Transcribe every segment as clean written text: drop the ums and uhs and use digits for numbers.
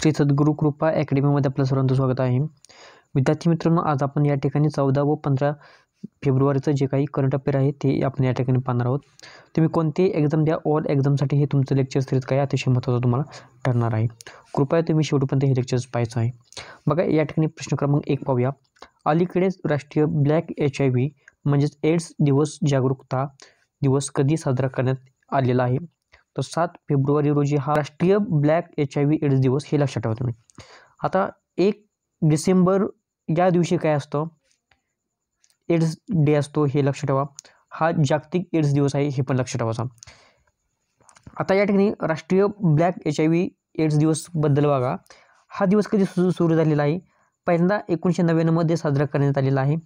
श्री सद्गुरू कृपा अकॅडमीमध्ये आपलं सर्वांचं स्वागत आहे. विद्यार्थी मित्रांनो, आज आपण या ठिकाणी 14 व 15 फेब्रुवारीचं जे काही करंट अफेअर आहे ते आपण या ठिकाणी पाहणार आहोत. तुम्ही कोणती एक्झाम द्या, ऑल एक्झामसाठी हे तुमचं लेक्चर सिरीज काय अतिशय महत्त्वाचं तुम्हाला ठरणार आहे. कृपया तुम्ही शेवटपर्यंत हे लेक्चर्स पाहायचं आहे. बघा, या ठिकाणी प्रश्न क्रमांक 1 पाहूया. अलीकडेच राष्ट्रीय ब्लॅक HIV म्हणजेच एड्स दिवस जागरूकता दिवस कधी साजरा करण्यात आलेला आहे? तर 7 फेब्रुवारी रोजी हा राष्ट्रीय ब्लॅक HIV एड्स दिवस हे लक्षात ठेवा तुम्ही. आता 1 डिसेंबर या दिवशी काय असतं? एड्स डे असतो, हे लक्षात ठेवा. हा जागतिक एड्स दिवस आहे, हे पण लक्षात ठेवायचा. आता या ठिकाणी राष्ट्रीय ब्लॅक HIV एड्स दिवस बद्दल बघा, हा दिवस कधी सुरू झालेला आहे? पहिल्यांदा 1999 मध्ये साजरा करण्यात आलेला आहे.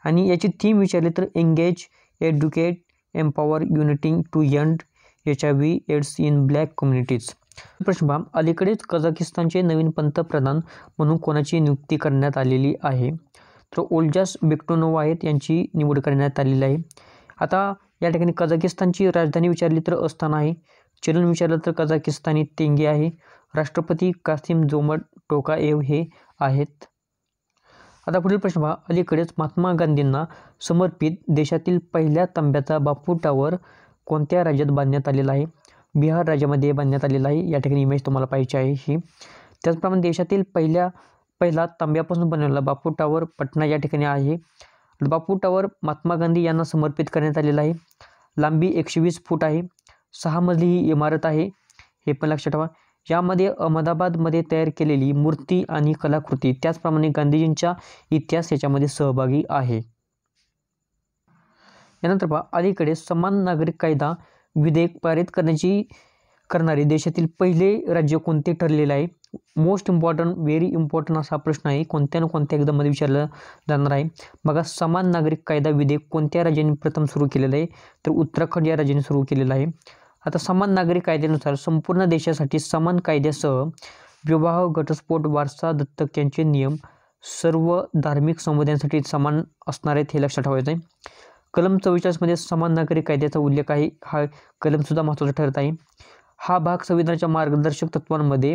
आणि याची थीम विचारली तर engage, educate, empower, uniting to end HIV AIDS in black communities. प्रश्न पहा, अलीकडेच कझाकिस्तानचे नवीन पंतप्रधान म्हणून कोणाची नियुक्ती करण्यात आलेली आहे? तर ओल्जास बेक्टोनोव्ह आहेत, यांची निवड करण्यात आलेली आहे. आता या ठिकाणी कझाकिस्तानची राजधानी विचारली तर अस्ताना आहे. चलन विचारलं तर कझाकिस्तानी तेंगे आहे. राष्ट्रपती कासिम जोमट टोकाएव हे आहेत. आता पुढील प्रश्न पहा, अलीकडेच महात्मा गांधींना समर्पित देशातील पहिल्या तांब्याचा बापू टावर कोणत्या राज्यात बांधण्यात आलेला आहे? बिहार राज्यामध्ये बांधण्यात आलेला आहे. या ठिकाणी इमेज तुम्हाला पाहिजे आहे ही. त्याचप्रमाणे देशातील पहिला तांब्यापासून बनवलेला बापू टावर पटना या ठिकाणी आहे. बापू टावर महात्मा गांधी यांना समर्पित करण्यात आलेला आहे. लांबी 120 फूट आहे. 6 मजली ही इमारत आहे, हे पण लक्षात ठेवा. यामध्ये अहमदाबादमध्ये तयार केलेली मूर्ती आणि कलाकृती, त्याचप्रमाणे गांधीजींचा इतिहास याच्यामध्ये सहभागी आहे. यानंतर पहा, अलीकडे समान नागरिक कायदा विधेयक पारित करणारे देशातील पहिले राज्य कोणते ठरलेले आहे? मोस्ट इम्पॉर्टंट, व्हेरी इम्पॉर्टंट असा प्रश्न आहे, कोणत्या ना कोणत्या एक्झाममध्ये विचारला जाणार आहे. बघा, समान नागरिक कायदा विधेयक कोणत्या राज्याने प्रथम सुरू केलेलं आहे? तर उत्तराखंड या राज्याने सुरू केलेलं आहे. आता समान नागरिक कायद्यानुसार संपूर्ण देशासाठी समान कायद्यासह विवाह, घटस्फोट, वारसा, दत्तक यांचे नियम सर्व धार्मिक समुदायांसाठी समान असणार आहेत, हे लक्षात ठेवायचं आहे. कलम 44 मध्ये समान नागरिक कायद्याचा उल्लेख आहे. हा कलमसुद्धा महत्त्वाचा ठरत आहे. हा भाग संविधानाच्या मार्गदर्शक तत्वांमध्ये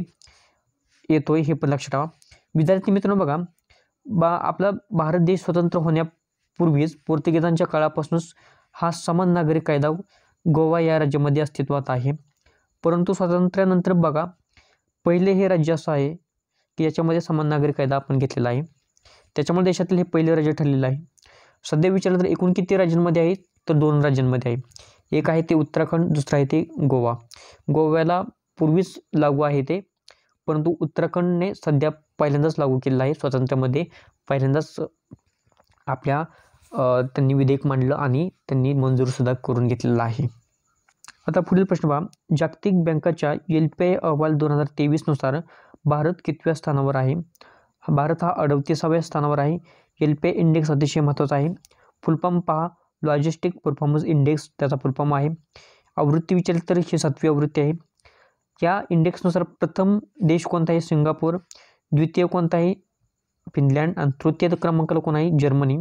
येतोय, हे पण लक्षात ठेवा. विद्यार्थी मित्रांनो, बघा, आपला भारत देश स्वतंत्र होण्यापूर्वीच पोर्तुगीजांच्या काळापासूनच हा समान नागरिक कायदा गोवा या राज्यामध्ये अस्तित्वात आहे. परंतु स्वातंत्र्यानंतर बघा, पहिले हे राज्य असं आहे की याच्यामध्ये समान नागरिक कायदा आपण घेतलेला आहे. त्याच्यामुळे देशातील हे पहिले राज्य ठरलेलं आहे. सध्या विचारलं तर एकूण किती राज्यांमध्ये आहे? तर 2 राज्यांमध्ये आहे. एक आहे ते उत्तराखंड, दुसरं आहे ते गोवा. गोव्याला पूर्वीच लागू आहे ते, परंतु उत्तराखंडने सध्या पहिल्यांदाच लागू केलेलं आहे. स्वातंत्र्यामध्ये पहिल्यांदाच आपल्या त्यांनी विधेयक मांडलं आणि त्यांनी मंजूरसुद्धा करून घेतलेलं आहे. आता पुढील प्रश्न पहा, जागतिक बँकाच्या LPI अहवाल 2023 नुसार भारत कितव्या स्थानावर आहे? भारत हा 38व्या स्थानावर आहे. LPI इंडेक्स अतिशय महत्त्वाचा आहे. फुलफॉर्म पहा, लॉजिस्टिक परफॉर्मन्स इंडेक्स त्याचा फुलफॉर्म आहे. आवृत्ती विचारली तर ही 7वी आवृत्ती आहे. या इंडेक्सनुसार प्रथम देश कोणता आहे? सिंगापूर. द्वितीय कोणता आहे? फिनलँड. आणि तृतीय क्रमांकाला कोण आहे? जर्मनी.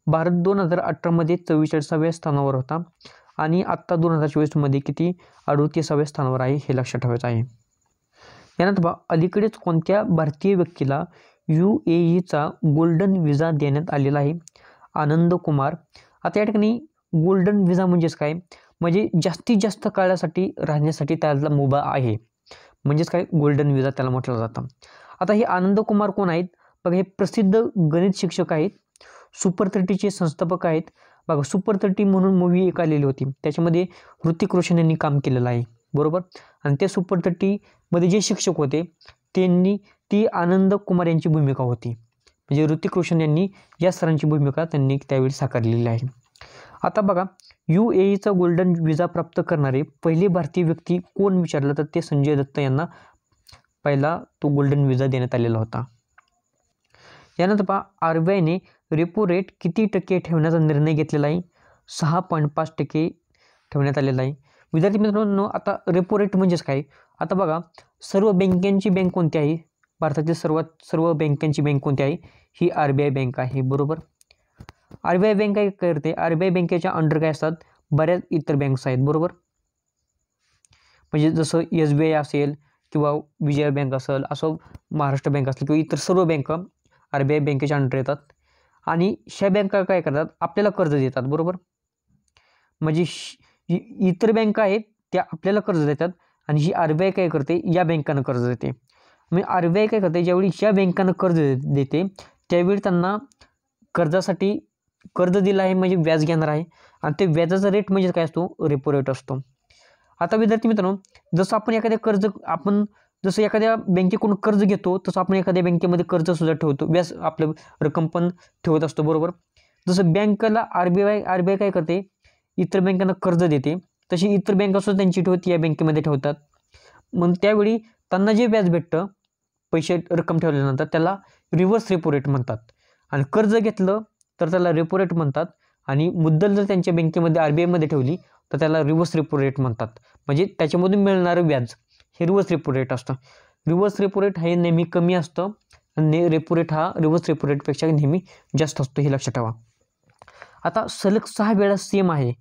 भारत 2018 मध्ये 44व्या स्थानावर होता आणि आत्ता 2024 मध्ये किती? 38व्या स्थानावर आहे, हे लक्षात ठेवायचं आहे. यानंतर पहा, अलीकडेच कोणत्या भारतीय व्यक्तीला UAEचा गोल्डन व्हिसा देण्यात आलेला आहे? आनंद कुमार. आता या ठिकाणी गोल्डन व्हिसा म्हणजेच काय? म्हणजे जास्तीत जास्त काळासाठी राहण्यासाठी त्याला मुभा आहे, म्हणजेच काय? गोल्डन व्हिसा त्याला म्हटलं जातं. आता हे आनंद कुमार कोण आहेत? बघा, हे प्रसिद्ध गणित शिक्षक आहेत. सुपर 30चे संस्थापक आहेत. बघा, सुपर 30 म्हणून मूवी एक आलेली होती, त्याच्यामध्ये ऋतिक रोशन यांनी काम केलेलं आहे, बरोबर. आणि ते सुपर 30 मध्ये जे शिक्षक होते ती आनंद कुमार यांची भूमिका होती. म्हणजे ऋतिक रोशन यांनी या सरांची भूमिका त्यांनी त्यावेळी साकारलेली आहे. आता बघा, UAEचा गोल्डन व्हिसा प्राप्त करणारे पहिले भारतीय व्यक्ती कोण विचारलं तर ते संजय दत्त यांना पहिला तो गोल्डन व्हिसा देण्यात आलेला होता. यानंतर पहा, RBIने रेपो रेट किती टक्के ठेवण्याचा निर्णय घेतलेला आहे? 6.5% ठेवण्यात आलेला आहे. विद्यार्थी मित्रांनो, आता रेपो रेट म्हणजेच काय? आता बघा, सर्व बँकांची बँक कोणती आहे? भारतातील सर्व बँकांची बँक कोणती आहे? ही RBI बँक आहे, बरोबर. RBI बँक काय करते? RBI बँकेच्या अंडर काय असतात? बऱ्याच इतर बँक्स आहेत, बरोबर. म्हणजे जसं SBI असेल, किंवा विजया बँक असेल, असं महाराष्ट्र बँक असेल किंवा इतर सर्व बँका RBI बँकेच्या अंडर येतात. आणि ह्या बँका काय करतात, आपल्याला कर्ज देतात. बरोबर, म्हणजे इतर बँका आहेत त्या आपल्याला कर्ज देतात आणि ही RBI काय करते, या बँकांना कर्ज देते. म्हणजे RBI काय करते, ज्यावेळी या बँकांना कर्ज देते त्यावेळी त्यांना कर्जासाठी कर्ज दिलं आहे म्हणजे व्याज घेणार आहे आणि ते व्याजाचा रेट म्हणजे काय असतो, रेपो रेट असतो. आता विद्यार्थी मित्रांनो, जसं जसं एखाद्या बँकेकडून कर्ज घेतो तसं आपण एखाद्या बँकेमध्ये कर्ज सुद्धा ठेवतो, व्याज आपलं रक्कम पण ठेवत असतो. बरोबर, जसं बँकेला RBI काय करते, इतर बँकांना कर्ज देते, तशी इतर बँका सुद्धा त्यांची ठेवती या बँकेमध्ये ठेवतात. मग त्यावेळी त्यांना जे व्याज भेटतं पैसे रक्कम ठेवल्यानंतर त्याला रिव्हर्स रेपो रेट म्हणतात. आणि कर्ज घेतलं तर त्याला रेपो रेट म्हणतात आणि मुद्दल जर त्यांच्या बँकेमध्ये RBI मध्ये ठेवली तर त्याला रिव्हर्स रेपो रेट म्हणतात. म्हणजे त्याच्यामधून मिळणारं व्याज हे रिव्हर्स रेपो रेट असतं. रिव्हर्स रेपो रेट हे नेहमी कमी असतं आणि रेपो रेट हा रिव्हर्स रेपो रेटपेक्षा नेहमी जास्त असतो, हे लक्षात ठेवा. आता सलग 6 वेळा सेम आहे,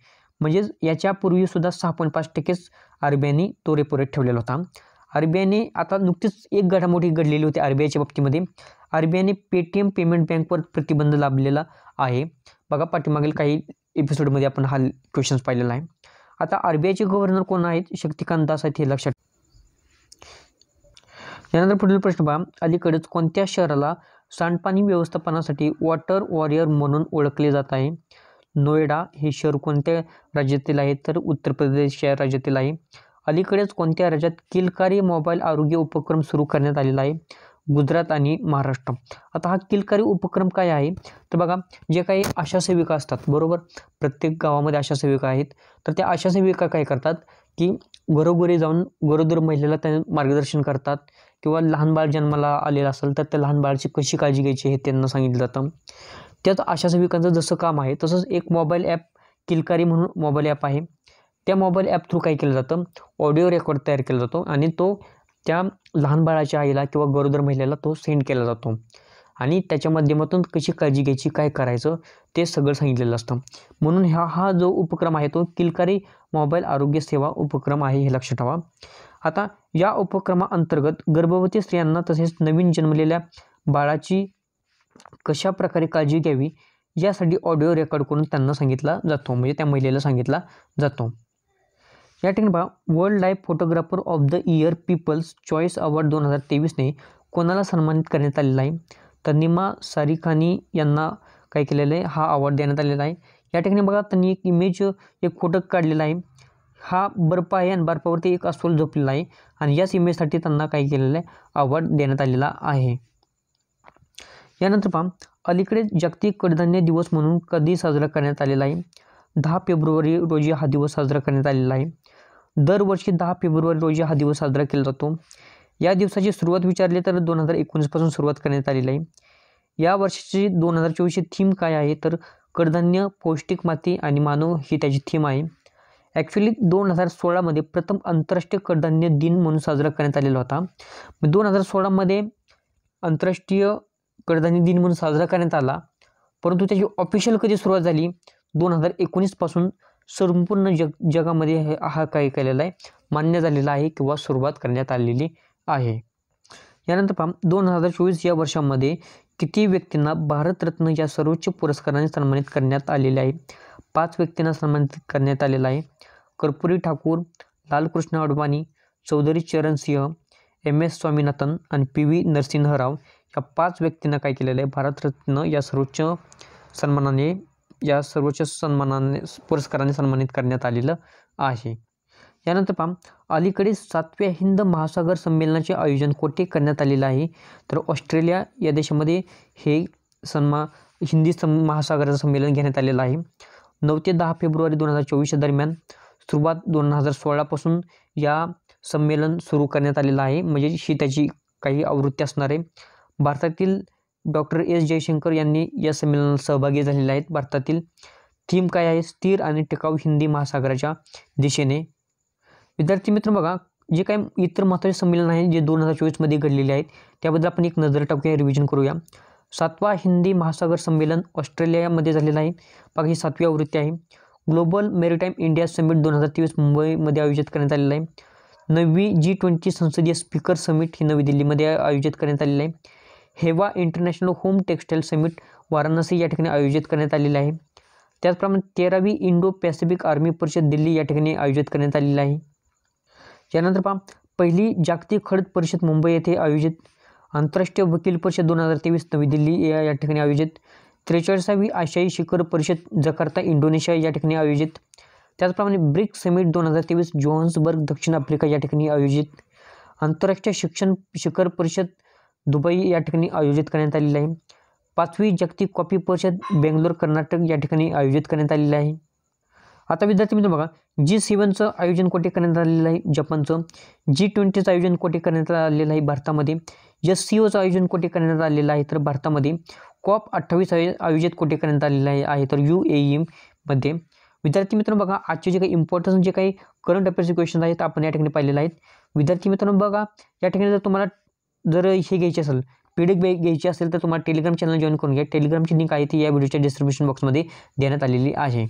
म्हणजे याच्यापूर्वी सुद्धा 6.5% RBIने तो रेपो रेट ठेवलेला होता. RBIने आता नुकतीच एक घडामोडी घडलेली होती RBIच्या बाबतीमध्ये. RBIने पेटीएम पेमेंट बँकवर प्रतिबंध लाभलेला आहे. बघा, पाठीमागील काही एपिसोडमध्ये आपण हा क्वेश्चन्स पाहिलेला आहे. आता RBIचे गव्हर्नर कोण आहेत, शक्तिकांत दास आहेत, हे लक्षात. यानंतर पुढील प्रश्न पहा, अलीकडेच कोणत्या शहराला सांडपाणी व्यवस्थापनासाठी वॉटर वॉरियर म्हणून ओळखले जात आहे. नोएडा हे शहर कोणत्या राज्यातील आहे, तर उत्तर प्रदेश या राज्यातील आहे. अलीकडेच कोणत्या राज्यात किलकारी मोबाईल आरोग्य उपक्रम सुरू करण्यात आलेला आहे, गुजरात आणि महाराष्ट्र. आता हा किलकारी उपक्रम काय आहे, तर बघा, जे काही आशा सेविका असतात, बरोबर, प्रत्येक गावामध्ये आशा सेविका आहेत, तर त्या आशा सेविका काय करतात की घरोघरी जाऊन गरोदर महिलेला त्यांना मार्गदर्शन करतात किंवा लहान बाळ जन्माला आलेलं असेल तर त्या लहान बाळाची कशी काळजी घ्यायची हे त्यांना सांगितलं जातं. त्यात आशा सेविकांचं जसं काम आहे तसंच एक मोबाईल ॲप किलकारी म्हणून मोबाईल ॲप आहे. त्या मोबाईल ॲप थ्रू काय केलं जातं, ऑडिओ रेकॉर्ड तयार केला जातो आणि तो त्या लहान बाळाच्या आईला किंवा गरोदर महिलेला तो सेंड केला जातो आणि त्याच्या माध्यमातून कशी काळजी घ्यायची, काय करायचं ते सगळं सांगितलेलं असतं. म्हणून हा जो उपक्रम आहे तो किलकारी मोबाईल आरोग्य सेवा उपक्रम आहे, हे लक्षात ठेवा. आता या उपक्रमाअंतर्गत गर्भवती स्त्रियांना तसेच नवीन जन्मलेल्या बाळाची कशा प्रकारे काळजी घ्यावी यासाठी ऑडिओ रेकॉर्ड करून त्यांना सांगितला जातो, म्हणजे त्या महिलेला सांगितला जातो. या ठिकाणी पहा, world life photographer of the year people's choice award 2023ने कोणाला सन्मानित करण्यात आलेला आहे, तर निमा सारिखानी यांना काय केलेलं आहे, हा अवॉर्ड देण्यात आलेला आहे. या ठिकाणी बघा, त्यांनी एक फोटो काढलेला आहे. हा बर्फ आहे आणि बर्फावरती एक अस्वल झोपलेला आहे आणि याच इमेजसाठी त्यांना काय केलेलं आहे, अवॉर्ड देण्यात आलेला आहे. यानंतर पहा, अलीकडे जागतिक कडधान्य दिवस म्हणून कधी साजरा करण्यात आलेला आहे. 10 फेब्रुवारी रोजी हा दिवस साजरा करण्यात आलेला आहे. दरवर्षी 10 फेब्रुवारी रोजी हा दिवस साजरा केला जातो. या दिवसाची सुरुवात विचारली तर 2019 पासून सुरुवात करण्यात आलेली आहे. या वर्षाची 2024ची थीम काय आहे, तर कडधान्य, पौष्टिक माती आणि मानव ही त्याची थीम आहे. ॲक्च्युली 2016मध्ये प्रथम आंतरराष्ट्रीय कडधान्य दिन म्हणून साजरा करण्यात आलेला होता. 2016मध्ये आंतरराष्ट्रीय कडधान्य दिन म्हणून साजरा करण्यात आला, परंतु त्याची ऑफिशियल कधी सुरुवात झाली, 2019 पासून संपूर्ण जगामध्ये हा काय केलेला आहे, मान्य झालेला आहे किंवा सुरुवात करण्यात आलेली आहे. यानंतर पहा, 2024 या वर्षामध्ये किती व्यक्तींना भारतरत्न या सर्वोच्च पुरस्काराने सन्मानित करण्यात आलेले आहे. 5 व्यक्तींना सन्मानित करण्यात आलेला आहे. कर्पूरी ठाकूर, लालकृष्ण अडवाणी, चौधरी चरण सिंह, MS स्वामीनाथन आणि PV नरसिंह राव या 5 व्यक्तींना काय केलेलं आहे, भारतरत्न या सर्वोच्च पुरस्काराने सन्मानित करण्यात आलेलं आहे. यानंतर पहा, अलीकडे 7व्या हिंद महासागर संमेलनाचे आयोजन कुठे करण्यात आलेलं आहे, तर ऑस्ट्रेलिया या देशामध्ये हे हिंदी महासागराचं संमेलन घेण्यात आलेलं आहे. 9 ते 10 फेब्रुवारी 2024 दरम्यान सुरुवात 2016 पासून या संमेलन सुरू करण्यात आलेलं आहे, म्हणजे ही त्याची काही आवृत्ती असणार आहे. भारतातील डॉक्टर S जयशंकर यांनी या संमेलनात सहभागी झालेले आहेत. भारतातील थीम काय आहे, स्थिर आणि टिकाऊ हिंदी महासागराच्या दिशेने. विद्यार्थी मित्र बघा, जे काही इतर महत्त्वाचे संमेलन आहे जे 2024मध्ये घडलेले आहेत त्याबद्दल आपण एक नजर टाकूया, रिव्हिजन करूया. 7वा हिंदी महासागर संमेलन ऑस्ट्रेलियामध्ये झालेलं आहे. बघा, ही 7वी आवृत्ती आहे. ग्लोबल मेरीटाईम इंडिया समिट 2023 मुंबईमध्ये आयोजित करण्यात आलेलं आहे. 9वी G20 संसदीय स्पीकर समिट ही नवी दिल्लीमध्ये आयोजित करण्यात आलेलं आहे. हेवा international home textile summit Varanasi या ठिकाणी आयोजित करण्यात आलेलं आहे. त्याचप्रमाणे 13वी इंडो पॅसिफिक आर्मी परिषद दिल्ली या ठिकाणी आयोजित करण्यात आलेली आहे. यानंतर पहा, पहिली जागतिक हळद परिषद मुंबई येथे आयोजित. आंतरराष्ट्रीय वकील परिषद 2023 नवी दिल्ली या ठिकाणी आयोजित. 43वी आशियाई शिखर परिषद जकार्ता इंडोनेशिया या ठिकाणी आयोजित. त्याचप्रमाणे ब्रिक्स समिट 2023 जोहान्सबर्ग दक्षिण आफ्रिका या ठिकाणी आयोजित. आंतरराष्ट्रीय शिक्षण शिखर परिषद दुबई या ठिकाणी आयोजित करण्यात आलेली आहे. 5वी जागतिक कॉफी परिषद बेंगलोर कर्नाटक या ठिकाणी आयोजित करण्यात आलेली आहे. आता विद्यार्थी मित्र बघा, G7चं आयोजन कुठे करण्यात आलेलं आहे जपानचं. G20चं आयोजन कुठे करण्यात आलेलं आहे भारतामध्ये. SCOचं आयोजन कुठे करण्यात आलेलं आहे तर भारतामध्ये. COP28 आयोजित कुठे करण्यात आलेलं आहे तर UAE मध्ये. विद्यार्थी मित्रांनो बघा, आजचे जे काही इम्पॉर्टन्ट जे काही करंट अफेअर्सचे क्वेश्चन आहेत आपण या ठिकाणी पाहिलेले आहेत. विद्यार्थी मित्रांनो बघा, या ठिकाणी जर तुम्हाला हे घ्यायचे असेल, PDF घ्यायची असेल तर तुम्हाला टेलिग्राम चॅनल जॉईन करून घ्या. टेलिग्रामची लिंक आहे ती या व्हिडिओच्या डिस्क्रिप्शन बॉक्समध्ये देण्यात आलेली आहे.